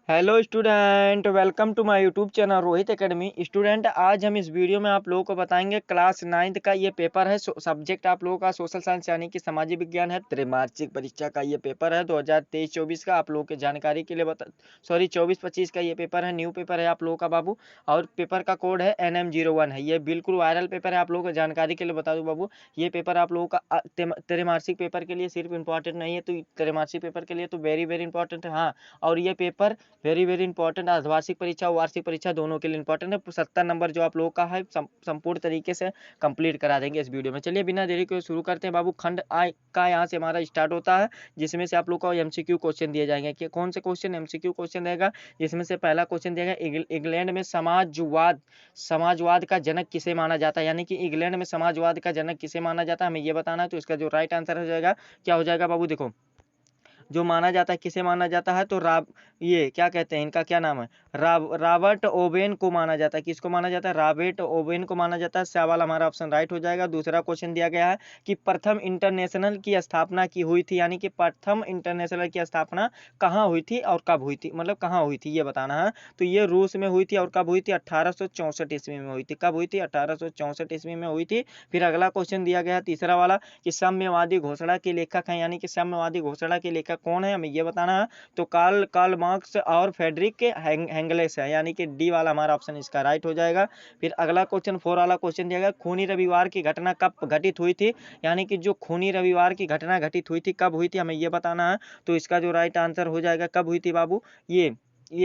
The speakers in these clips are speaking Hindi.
Hello student, welcome to my YouTube channel Rohit academy. Student, आज हम इस वीडियो में आप लोगों को बताएंगे क्लास 9th का ये पेपर है। सब्जेक्ट आप लोगों का सोशल साइंस यानी कि सामाजिक विज्ञान है। त्रैमासिक परीक्षा का ये पेपर है 2023-24 का। आप लोगों के जानकारी के लिए 24-25 का ये पेपर है। न्यू पेपर है आप लोगों का बाबू, और पेपर का कोड है NM01 है। ये बिल्कुल वायरल पेपर है। आप लोगों को जानकारी के लिए बता दूं बाबू, ये पेपर आप लोगों का त्रैमासिक पेपर के लिए सिर्फ इंपॉर्टेंट नहीं है, तो त्रैमासिक पेपर के लिए तो वेरी वेरी इंपॉर्टेंट है। हाँ, और ये पेपर वेरी वेरी इंपॉर्टेंट अर्धवार्षिक परीक्षा और वार्षिक परीक्षा दोनों के लिए इंपॉर्टेंट है। 70 नंबर जो आप लोगों का है संपूर्ण तरीके से कंप्लीट करा देंगे इस वीडियो में। चलिए बिना देरी के शुरू करते हैं बाबू। खंड आ का यहाँ से हमारा स्टार्ट होता है, जिसमें से आप लोग को MCQ क्वेश्चन दिए जाएंगे। कि कौन से क्वेश्चन MCQ क्वेश्चन रहेगा, जिसमें से पहला क्वेश्चन दिया गया, इंग्लैंड में समाजवाद का जनक किसे माना जाता है। यानी कि इंग्लैंड में समाजवाद का जनक किसे माना जाता है, हमें ये बताना है। तो इसका जो राइट आंसर हो जाएगा, क्या हो जाएगा बाबू, देखो जो माना जाता है, किसे माना जाता है, तो ये क्या कहते हैं, इनका क्या नाम है, रॉबर्ट ओवेन को माना जाता है। किसको माना जाता है, रॉबर्ट ओवेन को माना जाता है। सवाल हमारा ऑप्शन राइट हो जाएगा। दूसरा क्वेश्चन दिया गया है कि प्रथम इंटरनेशनल की स्थापना की हुई थी। यानी कि प्रथम इंटरनेशनल की स्थापना कहाँ हुई थी और कब हुई थी, मतलब कहाँ हुई थी ये बताना है। तो ये रूस में हुई थी, और कब हुई थी, 1864 ईस्वी में हुई थी। कब हुई थी, 1864 ईस्वी में हुई थी। फिर अगला क्वेश्चन दिया गया तीसरा वाला कि साम्यवादी घोषणा के लेखक हैं। यानी कि साम्यवादी घोषणा के लेखक कौन है, हमें ये बताना है। तो कार्ल मार्क्स और फ्रेडरिक एंगेल्स है। यानी कि डी वाला हमारा ऑप्शन इसका राइट हो जाएगा। फिर अगला क्वेश्चन 4 वाला क्वेश्चन दिया गया, खूनी रविवार की घटना कब घटित हुई थी। यानी कि जो खूनी रविवार की घटना घटित हुई थी, कब हुई थी, हमें ये बताना है। तो इसका जो राइट आंसर हो जाएगा, कब हुई थी बाबू, ये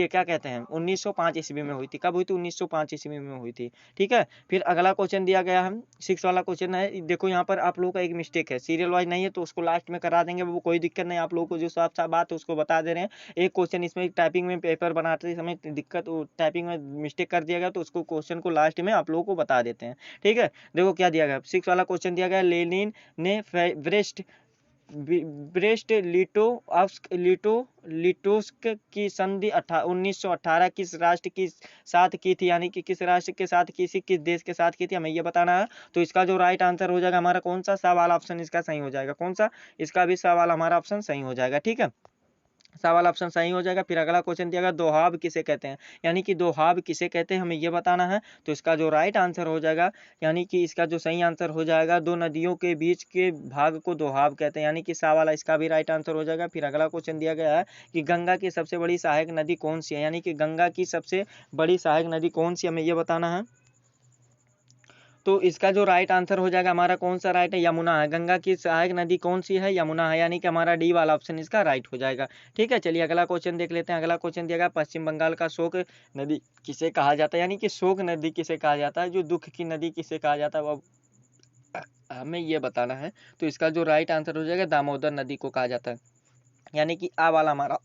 क्या कहते हैं, 1905 ईस्वी में हुई थी। कब हुई थी, 1905 ईस्वी में हुई थी। ठीक है। फिर अगला क्वेश्चन दिया गया है 6 वाला क्वेश्चन है। देखो यहाँ पर आप लोगों का एक मिस्टेक है, सीरियल वाइज नहीं है, तो उसको लास्ट में करा देंगे वो, कोई दिक्कत नहीं। आप लोगों को जो साफ साफ बात है उसको बता दे रहे हैं। एक क्वेश्चन इसमें टाइपिंग में पेपर बनाते समय दिक्कत, टाइपिंग में मिस्टेक कर दिया गया, तो उसको क्वेश्चन को लास्ट में आप लोगों को बता देते हैं। ठीक है। देखो क्या दिया गया, 6 वाला क्वेश्चन दिया गया, लेनिन ने ब्रेस्ट लिटोस्क की संधि 1918 किस राष्ट्र के साथ की थी। यानी कि किस राष्ट्र के साथ, किस देश के साथ की थी, हमें ये बताना है। तो इसका जो राइट आंसर हो जाएगा हमारा, कौन सा सवाल ऑप्शन इसका सही हो जाएगा, कौन सा, इसका भी सवाल हमारा ऑप्शन सही हो जाएगा। ठीक है, सवाल ऑप्शन सही हो जाएगा। फिर अगला क्वेश्चन दिया गया, दोहाब किसे कहते हैं। यानी कि दोहाब किसे कहते हैं, हमें ये बताना है। तो इसका जो राइट आंसर हो जाएगा, यानी कि इसका जो सही आंसर हो जाएगा, दो नदियों के बीच के भाग को दोहाब कहते हैं। यानी कि सा वाला इसका भी राइट आंसर हो जाएगा। फिर अगला क्वेश्चन दिया गया है कि गंगा की सबसे बड़ी सहायक नदी कौन सी है। यानी कि गंगा की सबसे बड़ी सहायक नदी कौन सी, हमें ये बताना है। तो इसका जो राइट आंसर हो जाएगा हमारा, कौन सा राइट है, यमुना है। गंगा की सहायक नदी कौन सी है, यमुना है। यानी कि हमारा डी वाला ऑप्शन इसका राइट हो जाएगा। ठीक है, चलिए अगला क्वेश्चन देख लेते हैं। अगला क्वेश्चन दिया गया, पश्चिम बंगाल का शोक नदी किसे कहा जाता है। यानी कि शोक नदी किसे कहा जाता है, जो दुख की नदी किसे कहा जाता है, वो हमें ये बताना है। तो इसका जो राइट आंसर हो जाएगा, दामोदर नदी को कहा जाता है। यानी कि आ वाला हमारा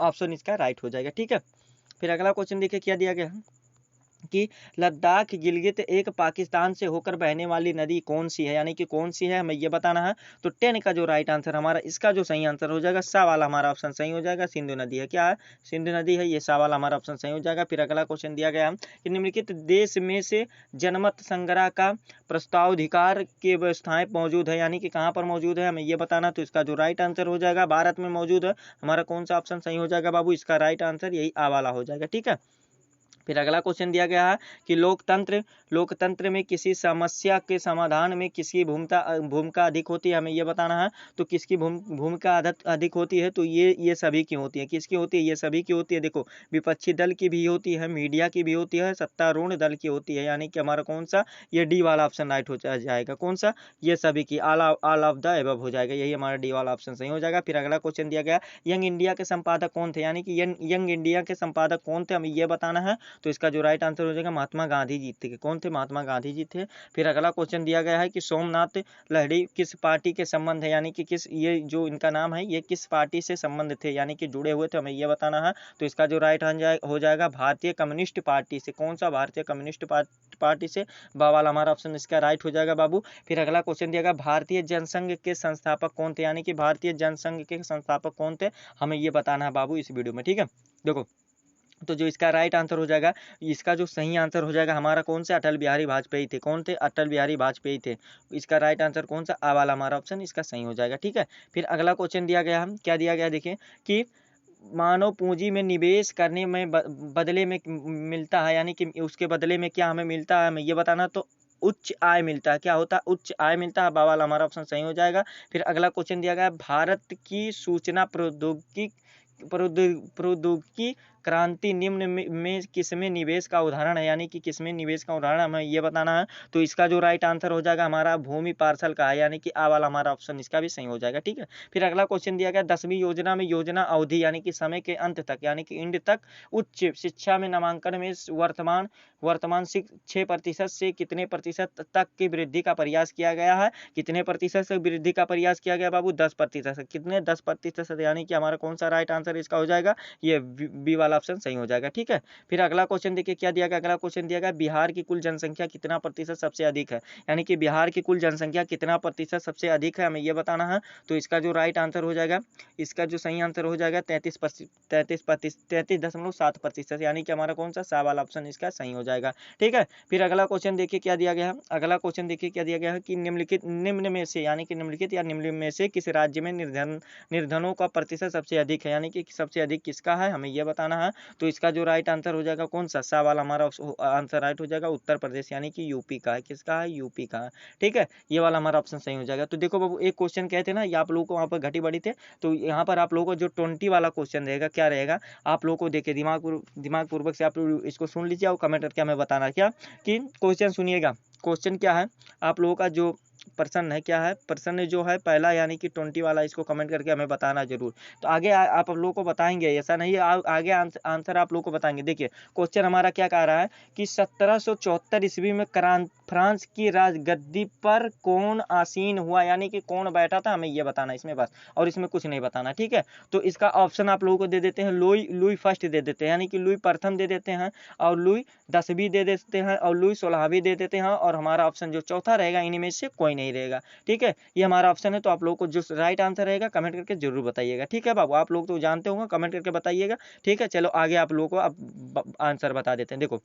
ऑप्शन इसका राइट हो जाएगा। ठीक है। फिर अगला क्वेश्चन देखिए क्या दिया गया है कि लद्दाख गिलगित एक पाकिस्तान से होकर बहने वाली नदी कौन सी है। यानी कि कौन सी है, हमें ये बताना है। तो 10 का जो राइट आंसर हमारा, इसका जो सही आंसर हो जाएगा, सा वाला हमारा ऑप्शन सही हो जाएगा। सिंधु नदी है। क्या है, सिंधु नदी है, ये सा वाला हमारा ऑप्शन सही हो जाएगा। फिर अगला क्वेश्चन दिया गया कि निम्नलिखित देश में से जनमत संग्रह का प्रस्तावाधिकार की व्यवस्थाएं मौजूद है। यानी कि कहाँ पर मौजूद है, हमें ये बताना। तो इसका जो राइट आंसर हो जाएगा, भारत में मौजूद है। हमारा कौन सा ऑप्शन सही हो जाएगा बाबू, इसका राइट आंसर यही आ वाला हो जाएगा। ठीक है। फिर अगला क्वेश्चन दिया गया है कि लोकतंत्र में किसी समस्या के समाधान में किसकी भूमिका अधिक होती है, हमें ये बताना है। तो किसकी भूमिका अधिक होती है, तो ये सभी की होती है। किसकी होती है, ये सभी की होती है। देखो, विपक्षी दल की भी होती है, मीडिया की भी होती है, सत्तारूढ़ दल की होती है। यानी कि हमारा कौन सा, ये डी वाला ऑप्शन राइट हो जाएगा। कौन सा, ये सभी की, ऑल ऑफ द एबव हो जाएगा। यही हमारा डी वाला ऑप्शन सही हो जाएगा। फिर अगला क्वेश्चन दिया गया, यंग इंडिया के संपादक कौन थे। यानी कि यंग इंडिया के संपादक कौन थे, हमें ये बताना है। तो इसका जो राइट आंसर हो जाएगा, महात्मा गांधी जी थे। कौन थे, महात्मा गांधी जी थे। फिर अगला क्वेश्चन दिया गया है कि सोमनाथ लहरी किस पार्टी के संबंध है। यानी कि किस, ये जो इनका नाम है, ये किस पार्टी से संबंध थे, यानी कि जुड़े हुए थे, हमें ये बताना है। तो इसका जो राइट हो जाएगा, भारतीय कम्युनिस्ट पार्टी से। कौन सा, भारतीय कम्युनिस्ट पार्टी से, बावाल हमारा ऑप्शन इसका राइट हो जाएगा बाबू। फिर अगला क्वेश्चन दिया गया, भारतीय जनसंघ के संस्थापक कौन थे। यानी कि भारतीय जनसंघ के संस्थापक कौन थे, हमें ये बताना है बाबू इस वीडियो में। ठीक है। देखो, तो जो इसका राइट आंसर हो जाएगा, इसका जो सही आंसर हो जाएगा हमारा, कौन से, अटल बिहारी वाजपेयी थे। कौन थे, अटल बिहारी वाजपेयी थे। इसका राइट आंसर कौन सा, आ वाला हमारा ऑप्शन इसका सही हो जाएगा। ठीक है। फिर अगला क्वेश्चन दिया गया, हम क्या दिया गया देखिए कि मानव पूंजी में निवेश करने में बदले में मिलता है, यानी कि उसके बदले में क्या हमें मिलता है, हमें ये बताना। तो उच्च आय मिलता है। क्या होता है? उच्च आय मिलता है। बवाल हमारा ऑप्शन सही हो जाएगा। फिर अगला क्वेश्चन दिया गया है, भारत की सूचना प्रौद्योगिकी क्रांति निम्न में किसमें निवेश का उदाहरण है, यानी कि किसमें निवेश का उदाहरण हमें ये बताना है। तो इसका जो राइट आंसर हो जाएगा हमारा भूमि पार्सल का है, यानी कि आ वाला हमारा ऑप्शन इसका भी सही हो जाएगा। ठीक है। फिर अगला क्वेश्चन दिया गया, 10वीं योजना में योजना अवधि यानी कि समय के अंत तक, यानी कि इंड तक उच्च शिक्षा में नामांकन में वर्तमान 6% से कितने प्रतिशत तक की वृद्धि का प्रयास किया गया है। कितने प्रतिशत से वृद्धि का प्रयास किया गया बाबू? 10%। कितने? 10%, यानी कि हमारा कौन सा राइट आंसर इसका हो जाएगा? ये बी वाला ऑप्शन सही हो जाएगा। ठीक है। फिर अगला क्वेश्चन देखिए क्या दिया गया। अगला क्वेश्चन दिया गया, बिहार की कुल जनसंख्या कितना प्रतिशत सबसे अधिक है, यानी कि बिहार की कुल जनसंख्या कितना प्रतिशत सबसे अधिक है, हमें यह बताना है। तो इसका जो राइट आंसर हो जाएगा, इसका जो सही आंसर हो जाएगा 33.7%, यानी कि हमारा कौन सा सा वाला ऑप्शन इसका सही हो जाएगा। ठीक है। फिर अगला क्वेश्चन देखिए क्या दिया गया है। अगला क्वेश्चन देखिए क्या दिया गया है कि निम्न में से, यानी कि निम्नलिखित या निम्न में से किस राज्य में निर्धनों का प्रतिशत सबसे अधिक है, यानी कि सबसे अधिक किसका है, हमें यह बताना है। तो इसका जो राइट आंसर हो जाएगा कौन सा सा वाला हमारा आंसर राइट हो जाएगा उत्तर प्रदेश, यानी कि यूपी का है। किसका है? यूपी का है। ठीक है। ये वाला हमारा ऑप्शन सही हो जाएगा। तो देखो बाबू, एक क्वेश्चन कहते ना, ये आप लोगों को वहाँ पर घटी बड़ी थे, तो यहाँ पर आप लोगों को जो 20 वाला क्वेश्चन रहेगा क्या रहेगा, आप लोगों को देखिए दिमाग पूर्वक से आप लोग इसको सुन लीजिए और कमेंट करके हमें बताना क्या कि क्वेश्चन सुनिएगा। क्वेश्चन क्या है आप लोगों का जो प्रश्न है, क्या है प्रश्न जो है पहला, यानी कि 20 वाला, इसको कमेंट करके हमें बताना जरूर। तो आगे आप लोगों को बताएंगे, ऐसा नहीं है आगे आंसर आप लोगों को बताएंगे। देखिए क्वेश्चन हमारा क्या कह रहा है कि 1774 ईस्वी में फ्रांस की राजगद्दी पर कौन आसीन हुआ, यानी कि कौन बैठा था, हमें यह बताना इसमें बस, और इसमें कुछ नहीं बताना। ठीक है। तो इसका ऑप्शन आप लोगों को दे देते हैं, लुई फर्स्ट दे देते हैं, यानी कि लुई प्रथम दे देते हैं, और लुई 10वीं दे देते हैं, और लुई 16वीं दे देते हैं, और हमारा ऑप्शन जो चौथा रहेगा इन्हीं में से कोई नहीं रहेगा। ठीक है। ये हमारा ऑप्शन है। तो आप लोगों को जो राइट आंसर रहेगा कमेंट करके जरूर बताइएगा। ठीक है बाबू, आप लोग तो जानते होंगे, कमेंट करके बताइएगा। ठीक है। चलो आगे आप लोगों को अब आंसर बता देते हैं। देखो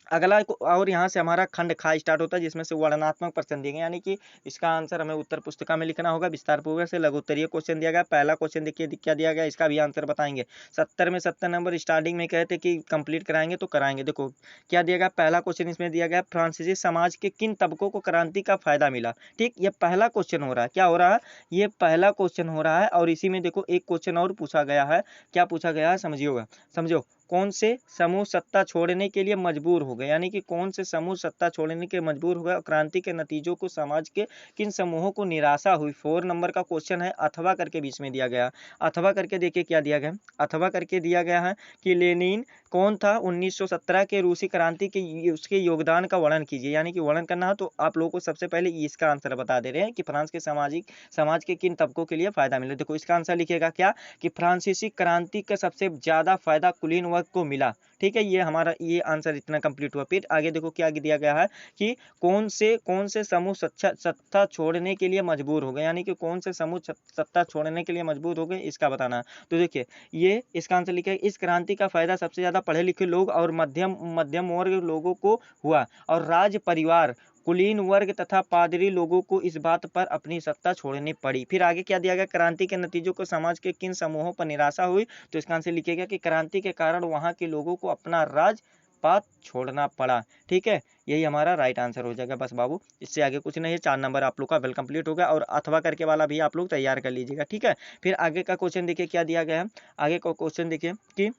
अगला और यहाँ से हमारा खंड खा स्टार्ट होता है, जिसमें से वर्णनात्मक प्रश्न दिए गए, यानी कि इसका आंसर हमें उत्तर पुस्तिका में लिखना होगा। विस्तार पूर्वक से लघु उत्तरीय क्वेश्चन दिया गया। पहला क्वेश्चन देखिए क्या दिया गया, इसका भी आंसर बताएंगे। 70 में 70 नंबर स्टार्टिंग में कहते कि कंप्लीट कराएंगे, तो कराएंगे। देखो क्या दिया गया, पहला क्वेश्चन इसमें दिया गया, फ्रांसीसी समाज के किन तबकों को क्रांति का फायदा मिला। ठीक, ये पहला क्वेश्चन हो रहा है। क्या हो रहा है? ये पहला क्वेश्चन हो रहा है। और इसी में देखो एक क्वेश्चन और पूछा गया है। क्या पूछा गया है समझिएगा, समझो। कौन से समूह सत्ता छोड़ने के लिए मजबूर हो गए, यानी कि कौन से समूह सत्ता छोड़ने के मजबूर हो गए, क्रांति के नतीजों को समाज के किन समूहों को निराशा हुई। 4 नंबर का क्वेश्चन है, अथवा करके बीच में दिया गया। अथवा करके देखिए क्या दिया गया, अथवा करके दिया गया है कि लेनिन कौन था 1917 के रूसी क्रांति के उसके योगदान का वर्णन कीजिए, यानी कि वर्णन करना है। तो आप लोगों को सबसे पहले इसका आंसर बता दे रहे हैं कि फ्रांस के समाज के किन तबकों के लिए फायदा मिला। देखो इसका आंसर लिखिएगा क्या कि फ्रांसीसी क्रांति का सबसे ज्यादा फायदा कुलीन वर्ग को मिला। ठीक है। ये हमारा ये आंसर इतना कंप्लीट हुआ। फिर आगे देखो क्या दिया गया है कि कौन से समूह सत्ता छोड़ने के लिए मजबूर हो गए, यानी कि कौन से समूह सत्ता छोड़ने के लिए मजबूर हो गए, इसका बताना है। तो देखिए ये इसका आंसर लिखा है, इस क्रांति का फायदा सबसे ज्यादा पढ़े लिखे लोग और मध्यम वर्ग लोगों को हुआ, और राज परिवार कुलीन वर्ग तथा पादरी लोगों को इस बात पर अपनी सत्ता छोड़नी पड़ी। फिर आगे क्या दिया गया, क्रांति के नतीजों को समाज के किन समूहों पर निराशा हुई। तो इसका आंसर लिखिएगा कि क्रांति के कारण वहां के लोगों को अपना राजपाट छोड़ना पड़ा। ठीक है। यही हमारा राइट आंसर हो जाएगा बस बाबू, इससे आगे कुछ नहीं है। 4 नंबर आप लोग का वेल कंप्लीट होगा, और अथवा करके वाला भी आप लोग तैयार कर लीजिएगा। ठीक है। फिर आगे का क्वेश्चन देखिए क्या दिया गया है। आगे का क्वेश्चन देखिए कि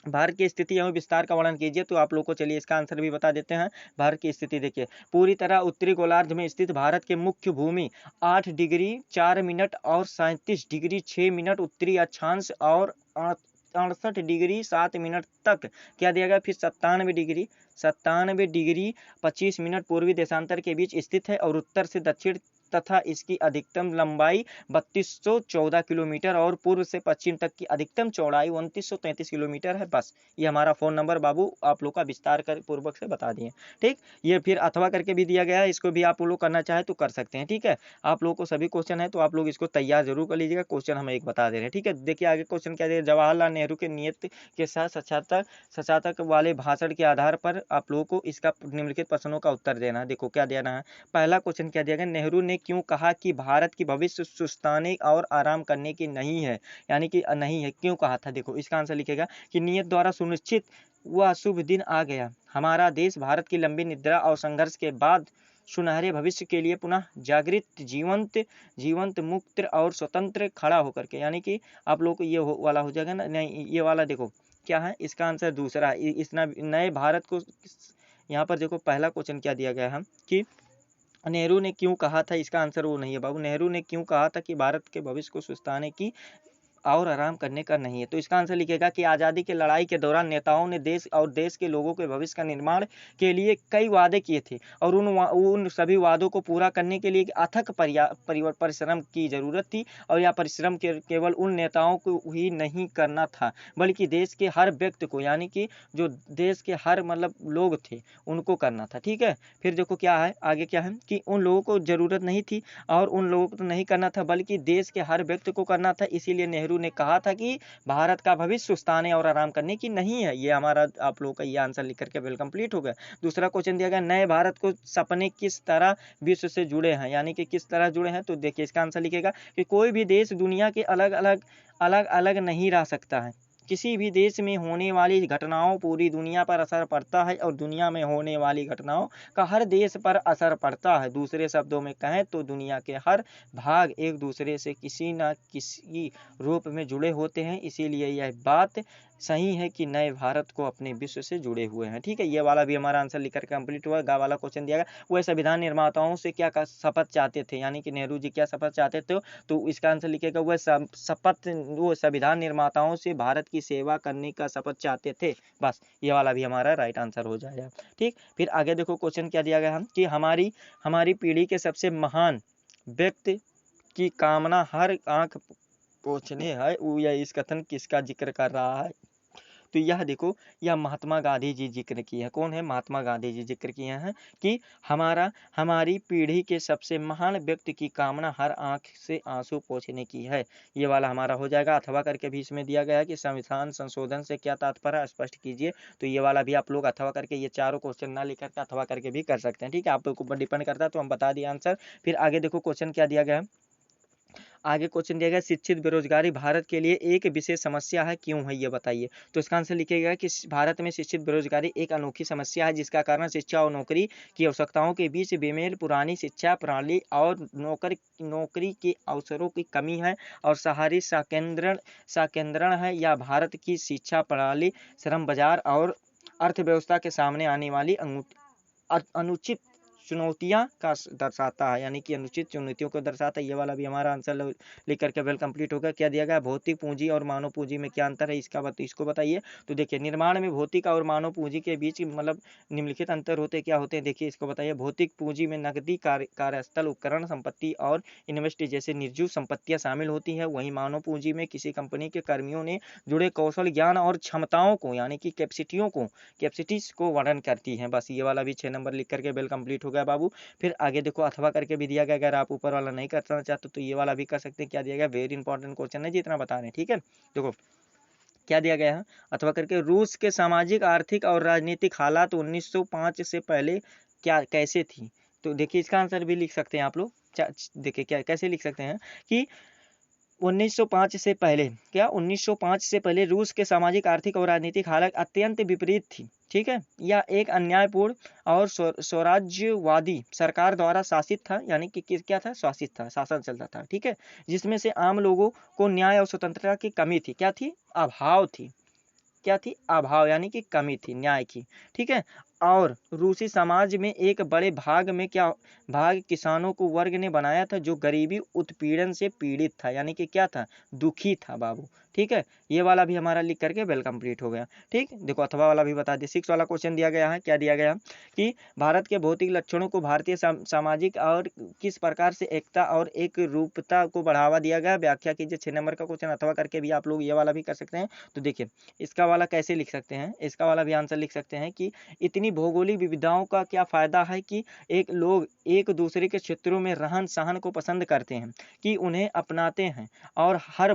भारत की स्थिति एवं विस्तार का वर्णन कीजिए। तो आप लोग को चलिए इसका आंसर भी बता देते हैं। भारत की स्थिति देखिए, पूरी तरह उत्तरी गोलार्ध में स्थित भारत के मुख्य भूमि 8 डिग्री 4 मिनट और 37 डिग्री 6 मिनट उत्तरी अक्षांश और 68 डिग्री 7 मिनट तक क्या दिया गया, फिर 97 डिग्री 25 मिनट पूर्वी देशांतर के बीच स्थित है, और उत्तर से दक्षिण तथा इसकी अधिकतम लंबाई 3214 किलोमीटर और पूर्व से पश्चिम तक की अधिकतम चौड़ाई 2933 किलोमीटर है। बस ये हमारा फोन नंबर बाबू आप लोग का विस्तार कर पूर्वक से बता दिए। ठीक, ये फिर अथवा करके भी दिया गया है, इसको भी आप लोग करना चाहे तो कर सकते हैं। ठीक है। आप लोगों को सभी क्वेश्चन है तो आप लोग इसको तैयार जरूर कर लीजिएगा। क्वेश्चन हम एक बता दे रहे हैं। ठीक है। देखिए आगे क्वेश्चन क्या दिया, जवाहरलाल नेहरू के नियत के साथ साक्षात्कार वाले भाषण के आधार पर आप लोगों को इसका निम्नलिखित प्रश्नों का उत्तर देना है। देखो क्या देना है, पहला क्वेश्चन क्या दिया गया, नेहरू ने क्यों कहा कि भारत की भविष्य सुस्ताने और आराम करने की नहीं है, यानी कि नहीं है, क्यों कहा था? देखो इसका आंसर लिखेगा कि नियत द्वारा सुनिश्चित वह शुभ दिन आ गया, हमारा देश भारत की लंबी निद्रा और संघर्ष के बाद सुनहरे भविष्य के लिए पुनः जागृत, जीवंत मुक्त और स्वतंत्र खड़ा होकर के, यानी कि आप लोग को ये वाला हो जाएगा ना, नहीं ये वाला देखो क्या है, इसका आंसर दूसरा है। इस नए भारत को, यहाँ पर देखो पहला क्वेश्चन क्या दिया गया है कि नेहरू ने क्यों कहा था, इसका आंसर वो नहीं है बाबू। नेहरू ने क्यों कहा था कि भारत के भविष्य को सुस्ताने की और आराम करने का नहीं है, तो इसका आंसर लिखेगा कि आज़ादी की लड़ाई के दौरान नेताओं ने देश के लोगों के भविष्य का निर्माण के लिए कई वादे किए थे और उन सभी वादों को पूरा करने के लिए अथक परिश्रम की जरूरत थी, और यह परिश्रम केवल उन नेताओं को ही नहीं करना था बल्कि देश के हर व्यक्ति को, यानी कि जो देश के हर मतलब लोग थे उनको करना था। ठीक है, फिर देखो क्या है आगे, क्या है कि उन लोगों को जरूरत नहीं थी और उन लोगों को तो नहीं करना था बल्कि देश के हर व्यक्ति को करना था, इसीलिए नेहरू ने कहा था कि भारत का भविष्य सुस्ताने और आराम करने की नहीं है। ये हमारा आप लोगों का ये आंसर लिख करके बिल कंप्लीट हो गया। दूसरा क्वेश्चन दिया गया, नए भारत को सपने किस तरह विश्व से जुड़े हैं, यानी कि किस तरह जुड़े हैं, तो देखिए इसका आंसर लिखेगा कि कोई भी देश दुनिया के अलग अलग नहीं रह सकता है, किसी भी देश में होने वाली घटनाओं पूरी दुनिया पर असर पड़ता है और दुनिया में होने वाली घटनाओं का हर देश पर असर पड़ता है। दूसरे शब्दों में कहें तो दुनिया के हर भाग एक दूसरे से किसी न किसी रूप में जुड़े होते हैं, इसीलिए यह बात सही है कि नए भारत को अपने विश्व से जुड़े हुए हैं। ठीक है, ये वाला भी हमारा आंसर लिखकर कंप्लीट हुआ। गा वाला क्वेश्चन दिया गया, वह संविधान निर्माताओं से क्या शपथ चाहते थे, यानी कि नेहरू जी क्या शपथ चाहते थे, तो इसका आंसर लिखेगा वह शपथ वो संविधान निर्माताओं से भारत की सेवा करने का शपथ चाहते थे। बस ये वाला भी हमारा राइट आंसर हो जाएगा। ठीक, फिर आगे देखो क्वेश्चन क्या दिया गया है कि हमारी पीढ़ी के सबसे महान व्यक्ति की कामना हर आंख पोंछने है, यह इस कथन किसका जिक्र कर रहा है, तो यह देखो यह महात्मा गांधी जी जिक्र किए हैं। कौन है? महात्मा गांधी जी जिक्र किए हैं कि हमारी पीढ़ी के सबसे महान व्यक्ति की कामना हर आंख से आंसू पोंछने की है। ये वाला हमारा हो जाएगा। अथवा करके भी इसमें दिया गया है कि संविधान संशोधन से क्या तात्पर्य है, स्पष्ट कीजिए, तो ये वाला भी आप लोग अथवा करके ये चारों क्वेश्चन ना लेकर के अथवा करके भी कर सकते हैं। ठीक है, आप लोग के ऊपर डिपेंड करता है, तो हम बता दिए आंसर। फिर आगे देखो क्वेश्चन क्या दिया गया है, आगे क्वेश्चन दिया गया शिक्षित बेरोजगारी भारत के लिए एक विशेष समस्या है, क्यों है ये बताइए, तो इसका आंसर लिखिएगा कि भारत में शिक्षित बेरोजगारी एक अनोखी समस्या है जिसका कारण शिक्षा और नौकरी की आवश्यकताओं के बीच बेमेल, पुरानी शिक्षा प्रणाली और नौकरी के अवसरों की कमी है और शहरी साकेंद्रण है, या भारत की शिक्षा प्रणाली श्रम बाजार और अर्थव्यवस्था के सामने आने वाली अनुचित चुनौतियां का दर्शाता है, यानी कि अनुचित चुनौतियों को दर्शाता है। ये वाला भी हमारा आंसर लिख करके वेल कंप्लीट होगा। क्या दिया गया, भौतिक पूंजी और मानव पूंजी में क्या अंतर है, इसको बताइए, तो देखिए निर्माण में भौतिक और मानव पूंजी के बीच मतलब निम्नलिखित अंतर होते क्या होते हैं, देखिए इसको बताइए। भौतिक पूंजी में नकदी, कार्यस्थल, उपकरण, संपत्ति और इन्वेस्ट जैसे निर्जीव संपत्तियां शामिल होती है, वहीं मानव पूंजी में किसी कंपनी के कर्मियों ने जुड़े कौशल, ज्ञान और क्षमताओं को, यानी कि कैपेसिटीज को वर्णन करती है। बस ये वाला भी 6 नंबर लिख करके वेल कंप्लीट हो गया बाबू। फिर आगे देखो अथवा करके भी दिया गया, अगर आप ऊपर वाला नहीं करना चाहते तो ये वाला भी कर सकते हैं। क्या दिया गया, वेरी इंपॉर्टेंट क्वेश्चन है, जितना बता रहे हैं। ठीक है, देखो क्या दिया गया है, अथवा करके रूस के सामाजिक, आर्थिक और राजनीतिक हालात 1905 से पहले क्या कैसे थी, तो देखिए इसका आंसर भी लिख सकते हैं आप लोग। देखिए क्या कैसे लिख सकते हैं कि 1905 से पहले, क्या 1905 से पहले रूस के सामाजिक, आर्थिक और राजनीतिक हालत अत्यंत विपरीत थी। ठीक है, यह एक अन्यायपूर्ण और स्वराज्यवादी सरकार द्वारा शासित था, यानी कि क्या था, शासित था, शासन चलता था। ठीक है, जिसमें से आम लोगों को न्याय और स्वतंत्रता की कमी थी, क्या थी, अभाव थी, क्या थी, अभाव, यानी कि कमी थी न्याय की। ठीक है, और रूसी समाज में एक बड़े भाग किसानों को वर्ग ने बनाया था जो गरीबी उत्पीड़न से पीड़ित था, यानी कि क्या था, दुखी था बाबू। ठीक है, ये वाला भी हमारा लिख करके वेल कंप्लीट हो गया। ठीक, देखो अथवा वाला भी बता दिए। 6 वाला क्वेश्चन दिया गया है, क्या दिया गया कि भारत के भौतिक लक्षणों को भारतीय सामाजिक और किस प्रकार से एकता और एक रूपता को बढ़ावा दिया गया, व्याख्या कीजिए। 6 नंबर का क्वेश्चन अथवा करके भी आप लोग ये वाला भी कर सकते हैं। तो देखिए इसका वाला कैसे लिख सकते हैं, इसका वाला भी आंसर लिख सकते हैं कि इतनी इन्हीं भौगोलिक विविधताओं का क्या फ़ायदा है कि एक लोग एक दूसरे के क्षेत्रों में रहन सहन को पसंद करते हैं, कि उन्हें अपनाते हैं। और हर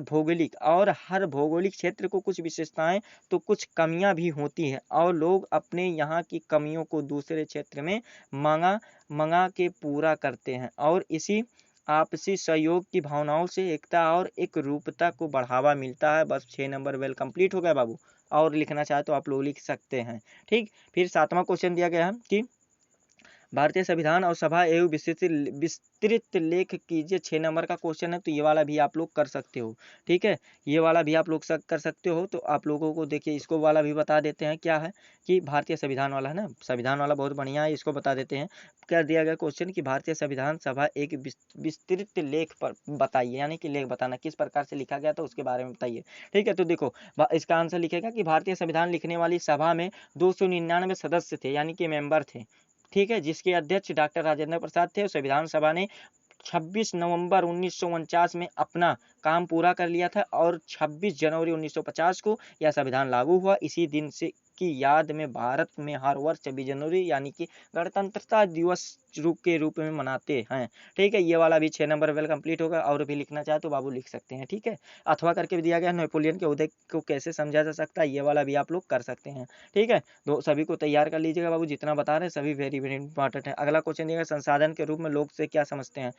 भौगोलिक क्षेत्र को कुछ विशेषताएं तो कुछ कमियां भी होती हैं, और लोग अपने यहाँ की कमियों को दूसरे क्षेत्र में मंगा मंगा के पूरा करते हैं, और इसी आपसी सहयोग की भावनाओं से एकता और एक रूपता को बढ़ावा मिलता है। बस 6 नंबर वेल कंप्लीट हो गया बाबू। और लिखना चाहे तो आप लोग लिख सकते हैं। ठीक, फिर 7वां क्वेश्चन दिया गया है कि भारतीय संविधान और सभा एवं विस्तृत लेख कीजिए। 6 नंबर का क्वेश्चन है, तो ये वाला भी आप लोग कर सकते हो। ठीक है, ये वाला भी आप लोग कर सकते हो। तो आप लोगों को देखिए, इसको वाला भी बता देते हैं क्या है कि भारतीय संविधान वाला है ना, संविधान वाला बहुत बढ़िया है, इसको बता देते हैं। क्या दिया गया क्वेश्चन कि भारतीय संविधान सभा एक विस्तृत लेख पर बताइए, यानी कि लेख बताना किस प्रकार से लिखा गया था उसके बारे में बताइए। ठीक है, तो देखो इसका आंसर लिखेगा कि भारतीय संविधान लिखने वाली सभा में 299 सदस्य थे, यानी कि मेंबर थे। ठीक है, जिसके अध्यक्ष डॉक्टर राजेंद्र प्रसाद थे। संविधान सभा ने 26 नवंबर 1949 में अपना काम पूरा कर लिया था, और 26 जनवरी 1950 को यह संविधान लागू हुआ। इसी दिन से की याद में भारत में हर वर्ष 26 जनवरी यानी कि गणतंत्रता दिवस के रूप में मनाते हैं। ठीक है, ये वाला भी 6 नंबर वेल कंप्लीट होगा। और भी लिखना चाहे तो बाबू लिख सकते हैं। ठीक है, अथवा करके भी दिया गया नेपोलियन के उदय को कैसे समझा जा सकता है, ये वाला भी आप लोग कर सकते हैं। ठीक है, तो सभी को तैयार कर लीजिएगा बाबू, जितना बता रहे हैं सभी वेरी वेरी इंपॉर्टेंट है। अगला क्वेश्चन दिया गया, संसाधन के रूप में लोग से क्या समझते हैं,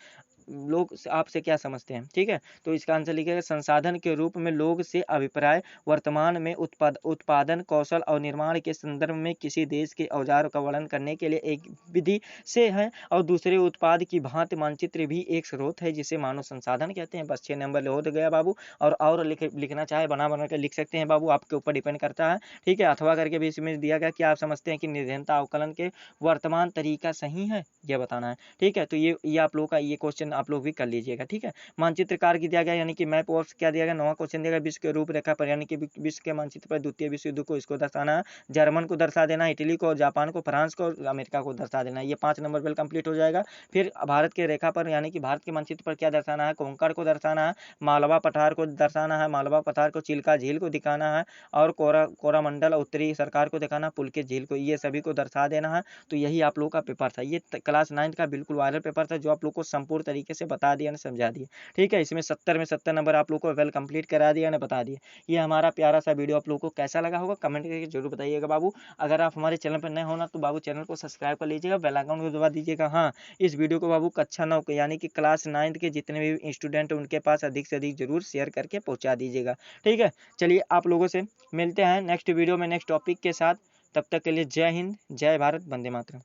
लोग आपसे क्या समझते हैं। ठीक है, तो इसका आंसर लिखिएगा, संसाधन के रूप में लोग से अभिप्राय वर्तमान में उत्पादन कौशल और निर्माण के संदर्भ में किसी देश के औजार का वर्णन करने के लिए एक विधि से है, और दूसरे उत्पाद की भांति मानचित्र भी एक स्रोत है जिसे मानव संसाधन कहते हैं। बस 6 नंबर हो गया बाबू। और लिखना चाहे बना के लिख सकते हैं बाबू, आपके ऊपर डिपेंड करता है। ठीक है, अथवा करके भी इसमें दिया गया कि आप समझते हैं कि निर्धनता अवकलन के वर्तमान तरीका सही है, यह बताना है। ठीक है, तो ये आप लोग का ये क्वेश्चन आप लोग भी कर लीजिएगा। ठीक है, मानचित्रकार की दिया गया, यानी कि मैप ऑफ क्या दिया गया। 9वां क्वेश्चन दिया गया, विश्व के रूपरेखा पर, यानी कि विश्व के मानचित्र पर द्वितीय विश्व युद्ध को इसको दर्शाना है, जर्मन को दर्शा देना, इटली को, जापान को, फ्रांस को, अमेरिका को दर्शा देना। ये 5 नंबर वेल कंप्लीट हो जाएगा। फिर भारत के रेखा पर, यानी कि भारत के मानचित्र पर क्या दर्शाना है, कोंकण को दर्शाना है, मालवा पठार को दर्शाना है, मालवा पठार को, चिल्का झील को दिखाना है, और कोरामंडल उत्तरी सरकार को दिखाना, पुलकित झील को, ये सभी को दर्शा देना है। तो यही आप लोग का पेपर था। ये क्लास 9 का बिल्कुल वायरल पेपर था, जो आप लोग को संपूर्ण तरीके से बता दिया ने समझा दिया। ठीक है, इसमें 70 में 70 नंबर आप लोग को वेल कंप्लीट करा दिया ने बता दिया। ये हमारा प्यारा सा वीडियो आप लोग को कैसा लगा होगा कमेंट करके जरूर बताइएगा बाबू। अगर आप हमारे चैनल पर नए होना तो बाबू चैनल को सब्सक्राइब कर लीजिएगा, बेल आइकन को दबा दीजिएगा। हाँ, इस वीडियो को बाबू कक्षा 9 के यानी कि क्लास 9 के जितने भी स्टूडेंट हैं उनके पास अधिक से अधिक जरूर शेयर करके पहुंचा दीजिएगा। ठीक है, चलिए आप लोगों से मिलते हैं नेक्स्ट वीडियो में नेक्स्ट टॉपिक के साथ। तब तक के लिए जय हिंद, जय भारत, वंदे मातरम।